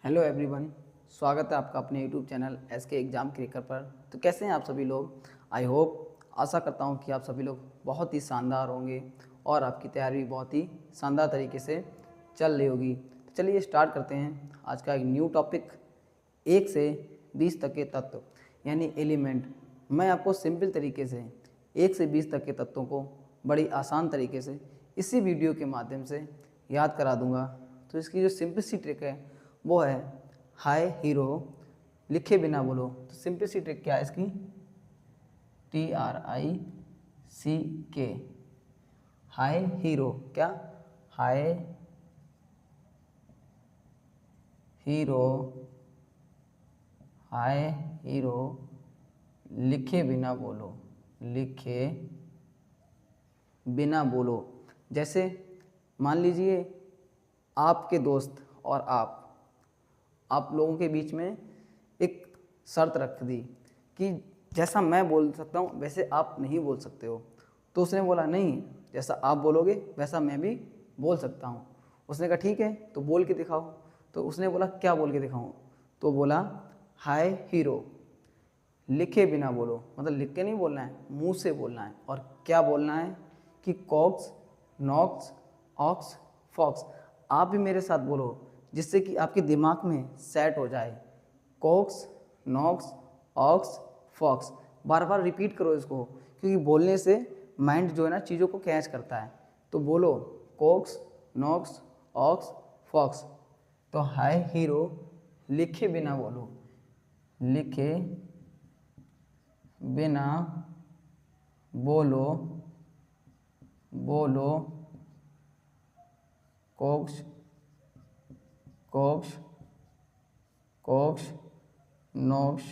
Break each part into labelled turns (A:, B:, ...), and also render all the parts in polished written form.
A: Hello everyone, स्वागत है आपका अपने YouTube channel SK exam cracker पर। तो कैसे हैं आप सभी लोग? आई होप, आशा करता हूं कि आप सभी लोग बहुत ही शानदार होंगे और आपकी तैयारी भी बहुत ही शानदार तरीके से चल रही होगी। तो चलिए स्टार्ट करते हैं आज का एक न्यू टॉपिक, 1 से 20 तक के तत्व यानी एलिमेंट। मैं आपको सिंपल तरीके से 1 से 20 तक के तत्वों को बड़ी आसान तरीके से इसी वीडियो के माध्यम से याद करा दूंगा। तो इसकी जो सिंपल ट्रिक है वो है हाय हीरो, लिखे बिना बोलो। तो सिंपल सी ट्रिक क्या है इसकी? TRICK, हाय हीरो। क्या? हाय हीरो, हाय हीरो, लिखे बिना बोलो, लिखे बिना बोलो। जैसे मान लीजिए आपके दोस्त और आप लोगों के बीच में एक शर्त रख दी कि जैसा मैं बोल सकता हूँ वैसे आप नहीं बोल सकते हो। तो उसने बोला नहीं, जैसा आप बोलोगे वैसा मैं भी बोल सकता हूँ। उसने कहा ठीक है, तो बोल के दिखाओ। तो उसने बोला क्या बोल के दिखाऊँ? तो बोला हाय हीरो, लिखे बिना बोलो। मतलब लिख के नहीं बोलना है, मुंह से बोलना है। और क्या बोलना है कि कॉक्स, नॉक्स, ऑक्स, फॉक्स। आप भी मेरे साथ बोलो जिससे कि आपके दिमाग में सेट हो जाए। Cox, nox, ox, fox. बार बार रिपीट करो इसको, क्योंकि बोलने से माइंड जो है ना चीज़ों को कैच करता है। तो बोलो कॉक्स, नॉक्स, ऑक्स, फॉक्स। तो हाय हीरो, लिखे बिना बोलो, लिखे बिना बोलो, बोलो cox, cox, cox, nox,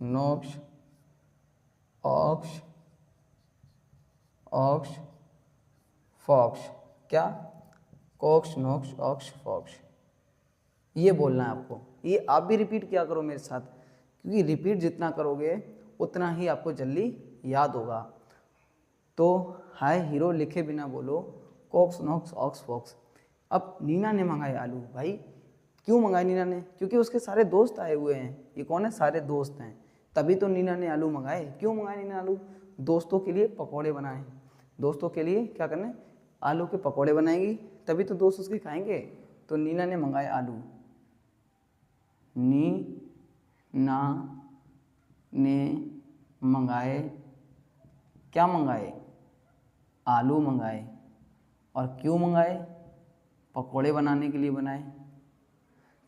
A: nox, ox, ox, fox. क्या? Cox, nox, ox, fox. ये बोलना है आपको। ये आप भी रिपीट किया करो मेरे साथ, क्योंकि रिपीट जितना करोगे उतना ही आपको जल्दी याद होगा। तो हाय हीरो, लिखे बिना बोलो, कॉक्स, नॉक्स, ऑक्स, फॉक्स। अब नीना ने मंगाए आलू। भाई क्यों मंगाए नीना ने? क्योंकि उसके सारे दोस्त आए हुए हैं। ये कौन है? सारे दोस्त हैं, तभी तो नीना ने आलू मंगाए। क्यों मंगाए नीना आलू? दोस्तों के लिए पकौड़े बनाए। दोस्तों के लिए क्या करना है? आलू के पकौड़े बनाएगी, तभी तो दोस्त उसके खाएंगे। तो नीना ने मंगाए आलू। नीना ने मंगाए, क्या मंगाए? आलू मंगाए। और क्यों मंगाए? पकौड़े बनाने के लिए बनाए।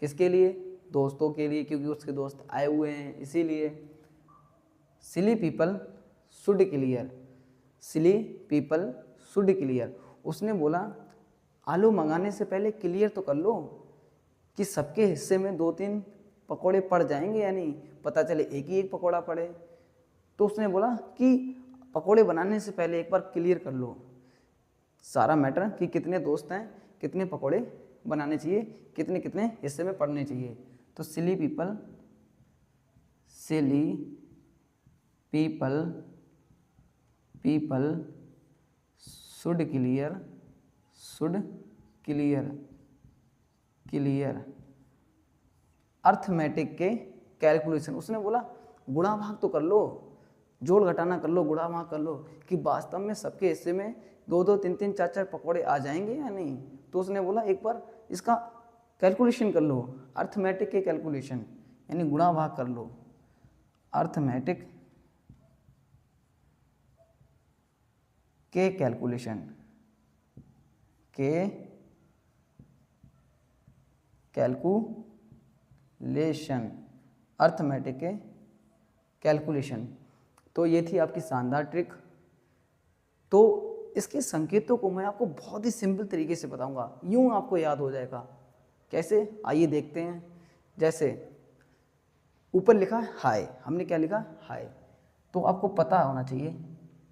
A: किसके लिए? दोस्तों के लिए, क्योंकि उसके दोस्त आए हुए हैं इसीलिए। Silly people should clear, silly people should clear. उसने बोला आलू मंगाने से पहले क्लियर तो कर लो कि सबके हिस्से में 2-3 पकौड़े पड़ जाएंगे या नहीं, पता चले एक ही एक पकौड़ा पड़े। तो उसने बोला कि पकौड़े बनाने से पहले एक बार क्लियर कर लो सारा मैटर कि कितने दोस्त हैं, कितने पकौड़े बनाने चाहिए, कितने कितने हिस्से में पड़ने चाहिए। तो silly people, silly people, people should clear, should clear, clear arithmetic के कैलकुलेशन। उसने बोला गुणा भाग तो कर लो, जोड़ घटाना कर लो, गुणा भाग कर लो कि वास्तव में सबके हिस्से में 2-2, 3-3, 4-4 पकौड़े आ जाएंगे या नहीं। तो उसने बोला एक बार इसका कैलकुलेशन कर लो, अर्थमेटिक के कैलकुलेशन यानी गुणा भाग कर लो। अर्थमेटिक के कैलकुलेशन, के कैलकुलेशन, अर्थमेटिक के कैलकुलेशन। तो ये थी आपकी शानदार ट्रिक। तो इसके संकेतों को मैं आपको बहुत ही सिंपल तरीके से बताऊंगा, यूं आपको याद हो जाएगा। कैसे? आइए देखते हैं। जैसे ऊपर लिखा है हाय, हमने क्या लिखा? हाय। तो आपको पता होना चाहिए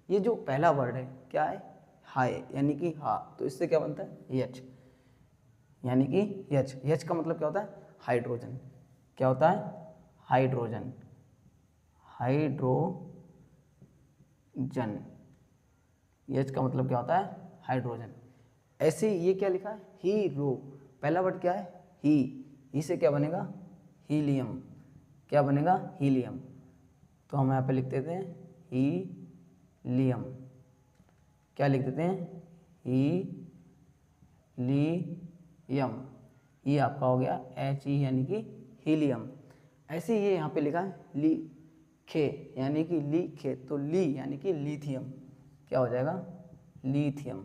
A: ये जो पहला वर्ड है क्या है? हाय, यानी कि हाँ। तो इससे क्या बनता है? यच, यानी कि यच। यच का मतलब क्या होता है? हाइड्रोजन। क्या होता है? Hydrogen, hydrogen. एच का मतलब क्या होता है? हाइड्रोजन। ऐसे ये क्या लिखा है? हीरो। पहला वर्ड क्या है? ही से क्या बनेगा, हीलियम। क्या बनेगा, हीलियम। तो हम यहाँ पे लिख देते हैं हीलियम। क्या लिख देते हैं, हीलियम। ये आपका हो गया He यानी कि हीलियम। ऐसे ही ये यहाँ पे लिखा है खे यानी कि खे, तो ली यानी कि लिथियम। क्या हो जाएगा, लिथियम।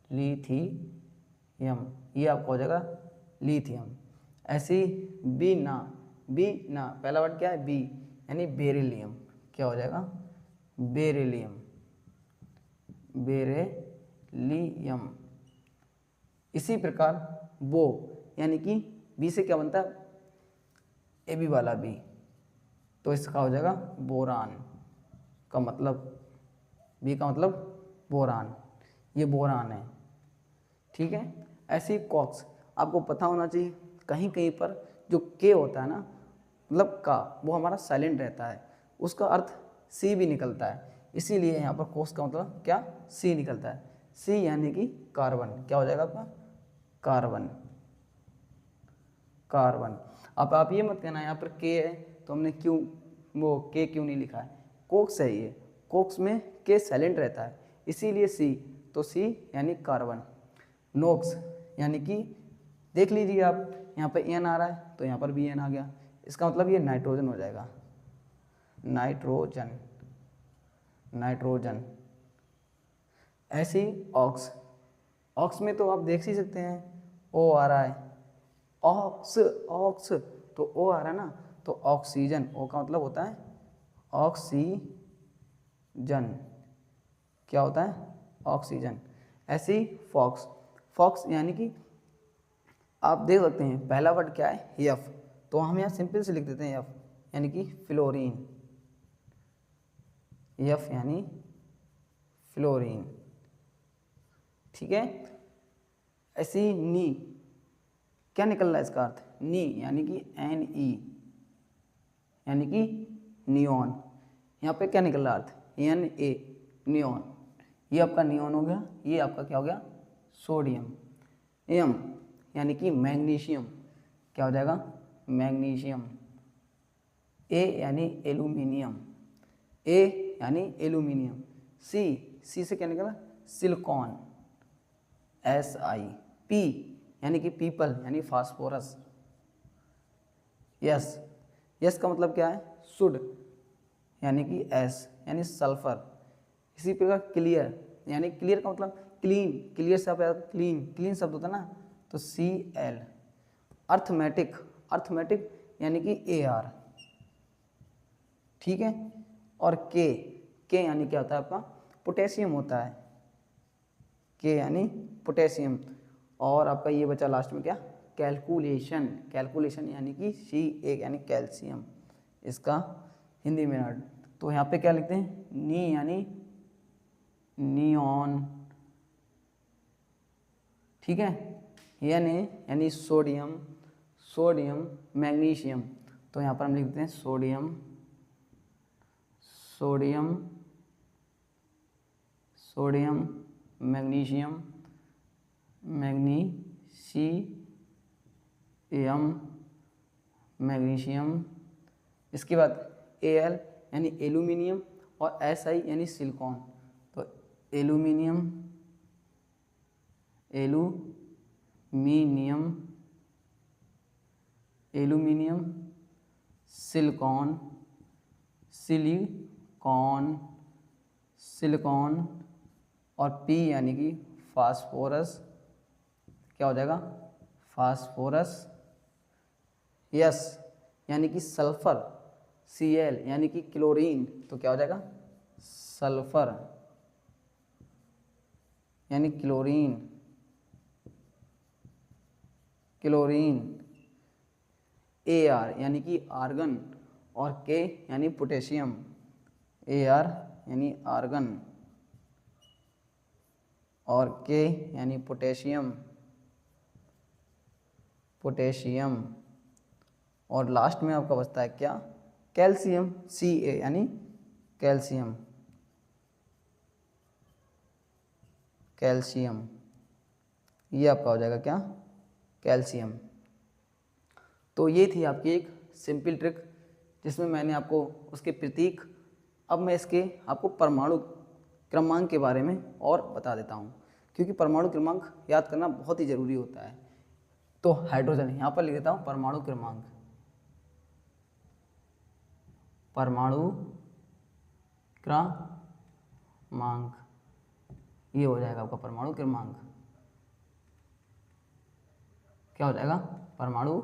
A: लिथियम ये आपका हो जाएगा लिथियम। ऐसे ही बी ना पहला वर्ड क्या है, बी यानी बेरिलियम। क्या हो जाएगा, बेरिलियम। बेरिलियम। इसी प्रकार बो यानी कि बी से क्या बनता है, ए बी वाला बी, तो इसका हो जाएगा बोरान। का मतलब, बी का मतलब बोरान, ये बोरान है। ठीक है। ऐसे ही कॉक्स, आपको पता होना चाहिए कहीं कहीं पर जो के होता है ना, मतलब का, वो हमारा साइलेंट रहता है, उसका अर्थ सी भी निकलता है। इसीलिए यहाँ पर कॉक्स का मतलब क्या, सी निकलता है। सी यानी कि कार्बन। क्या हो जाएगा आपका, कार्बन। कार्बन। अब आप ये मत कहना यहाँ पर के है तो हमने क्यों वो के क्यों नहीं लिखा है, कोक्स है ये, कोक्स में के साइलेंट रहता है इसीलिए सी, तो सी यानी कार्बन। नोक्स यानी कि देख लीजिए आप, यहाँ पर एन आ रहा है तो यहाँ पर भी एन आ गया, इसका मतलब ये नाइट्रोजन हो जाएगा, नाइट्रोजन। नाइट्रोजन। ऐसे ही ऑक्स, ऑक्स में तो आप देख ही सकते हैं ओ आ रहा है, ऑक्स ऑक्स, तो ओ आ रहा है ना, तो ऑक्सीजन, ओ का मतलब होता है ऑक्सीजन। क्या होता है, ऑक्सीजन। ऐसे ही फॉक्स, फॉक्स यानी कि आप देख सकते हैं पहला वर्ड क्या है, एफ, तो हम यहाँ सिंपल से लिख देते हैं एफ यानी कि फ्लोरीन। एफ यानी फ्लोरीन। ठीक है। ऐसे ही नी, क्या निकल रहा है इसका अर्थ, नी यानी कि एन ई यानी कि नियॉन। यहाँ पे क्या निकल रहा अर्थ, एन ए, नियॉन। ये आपका नियॉन हो गया, ये आपका क्या हो गया, सोडियम। एम यानी कि मैग्नीशियम। क्या हो जाएगा, मैग्नीशियम। ए यानी एल्यूमिनियम, ए यानी एल्यूमिनियम। सी से क्या निकला, सिलिकॉन, एस आई। पी यानी कि पीपल यानी फास्फोरस। यस, यस का मतलब क्या है, शुड यानी कि एस यानी सल्फर। इसी प्रकार क्लियर यानी क्लियर का मतलब क्लीन, क्लियर से आप क्लीन, क्लीन शब्द होता है ना, तो सी एल। अर्थमेटिक, अर्थमेटिक यानी कि ए आर। ठीक है। और के यानी क्या होता है आपका, पोटेशियम होता है, के यानी पोटेशियम। और आपका ये बचा लास्ट में क्या, कैलकुलेशन, कैलकुलेशन यानी कि सी एक यानी कैल्शियम, इसका हिंदी में अर्थ। तो यहाँ पे क्या लिखते हैं, नी यानी नियॉन। ठीक है। एन ए यानी सोडियम, सोडियम मैग्नीशियम, तो यहाँ पर हम लिखते हैं sodium, sodium, sodium magnesium, magnesium, magnesium. इसके बाद एल यानी एल्यूमिनियम और एस आई यानी सिलिकॉन, तो aluminium, aluminium, aluminium, silicon, silicon, silicon. और पी यानी कि फास्फोरस। क्या हो जाएगा, फास्फोरस। यस यानी कि सल्फर, सी एल यानी कि क्लोरीन, तो क्या हो जाएगा, सल्फर यानी क्लोरीन, क्लोरीन। ए आर यानी कि आर्गन, और के यानी पोटेशियम, ए आर यानी आर्गन और के यानी पोटेशियम, पोटेशियम। और लास्ट में आपका बचता है क्या, कैल्शियम, सी ए यानी कैल्शियम, कैल्शियम। ये आपका हो जाएगा क्या, कैल्शियम। तो ये थी आपकी एक सिंपल ट्रिक जिसमें मैंने आपको उसके प्रतीक, अब मैं इसके आपको परमाणु क्रमांक के बारे में और बता देता हूँ, क्योंकि परमाणु क्रमांक याद करना बहुत ही ज़रूरी होता है। तो हाइड्रोजन यहाँ पर लिख देता हूँ परमाणु क्रमांक, परमाणु क्रमांक, ये हो जाएगा आपका परमाणु क्रमांक। क्या हो जाएगा? परमाणु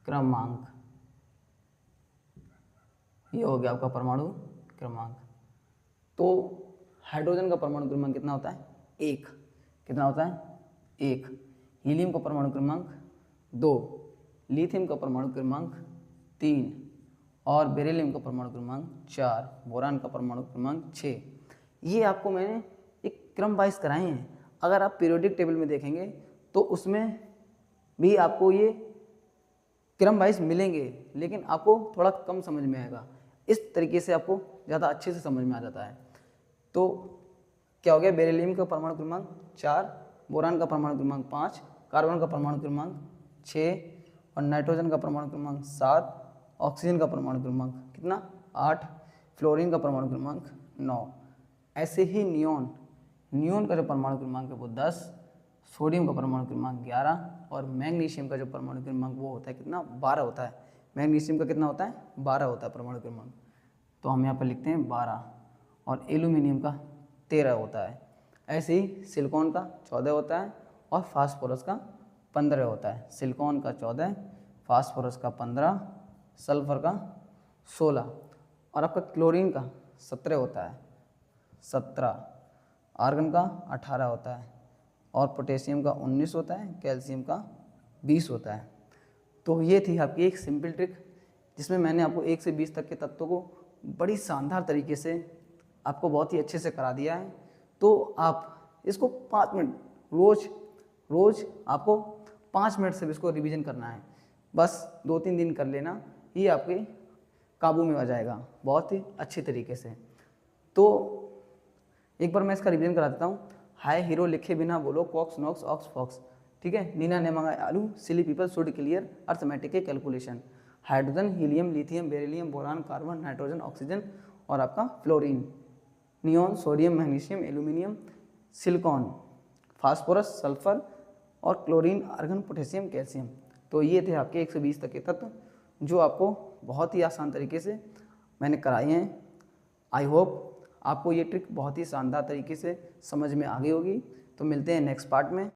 A: क्रमांक। ये हो गया आपका परमाणु क्रमांक। तो हाइड्रोजन का परमाणु क्रमांक कितना होता है? 1। कितना होता है? 1। हीलियम का परमाणु क्रमांक 2, लिथियम का परमाणु क्रमांक 3 और बेरिलियम का परमाणु क्रमांक 4, बोरान का परमाणु क्रमांक 6। ये आपको मैंने एक क्रम वाइज कराए हैं। अगर आप पीरियोडिक टेबल में देखेंगे तो उसमें भी आपको ये क्रम वाइज मिलेंगे, लेकिन आपको थोड़ा कम समझ में आएगा। इस तरीके से आपको ज़्यादा अच्छे से समझ में आ जाता है। तो क्या हो गया? बेरिलियम का परमाणु क्रमांक 4, बोरान का परमाणु क्रमांक 5, कार्बन का परमाणु क्रमांक 6 और नाइट्रोजन का परमाणु क्रमांक 7, ऑक्सीजन का परमाणु क्रमांक कितना? 8, फ्लोरीन का परमाणु क्रमांक 9। ऐसे ही नियोन का जो परमाणु क्रमांक है वो 10, सोडियम का परमाणु क्रमांक 11 और मैग्नीशियम का जो परमाणु क्रमांक वो होता है कितना? 12 होता है। मैग्नीशियम का कितना होता है? 12 होता है परमाणु क्रमांक। तो हम यहाँ पर लिखते हैं 12 और एल्यूमिनियम का 13 होता है। ऐसे ही सिलिकॉन का 14 होता है और फास्फोरस का 15 होता है। सिलिकॉन का 14, फास्फोरस का 15, सल्फर का 16 और आपका क्लोरीन का 17 होता है, 17, आर्गन का 18 होता है और पोटेशियम का 19 होता है, कैल्शियम का 20 होता है। तो ये थी आपकी एक सिंपल ट्रिक जिसमें मैंने आपको 1 से 20 तक के तत्वों को बड़ी शानदार तरीके से आपको बहुत ही अच्छे से करा दिया है। तो आप इसको 5 मिनट रोज़ आपको 5 मिनट से इसको रिवीजन करना है। बस 2-3 दिन कर लेना, ये आपके काबू में आ जाएगा बहुत ही अच्छी तरीके से। तो एक बार मैं इसका रिवीजन करा देता हूँ। हाय हीरो लिखे बिना बोलो कॉक्स नॉक्स ऑक्स फॉक्स, ठीक है। नीना ने मंगाए आलू, सिली पीपल शुड क्लियर अर्थमेटिक के calculation. Hydrogen, helium, lithium, beryllium, boron, carbon, nitrogen, oxygen और आपका fluorine, neon, sodium, magnesium, aluminium, silicon, phosphorus, sulphur और क्लोरीन, आर्गन, पोटेशियम, कैल्शियम। तो ये थे आपके 120 तक के तत्व जो आपको बहुत ही आसान तरीके से मैंने कराए हैं। आई होप आपको ये ट्रिक बहुत ही शानदार तरीके से समझ में आ गई होगी। तो मिलते हैं नेक्स्ट पार्ट में।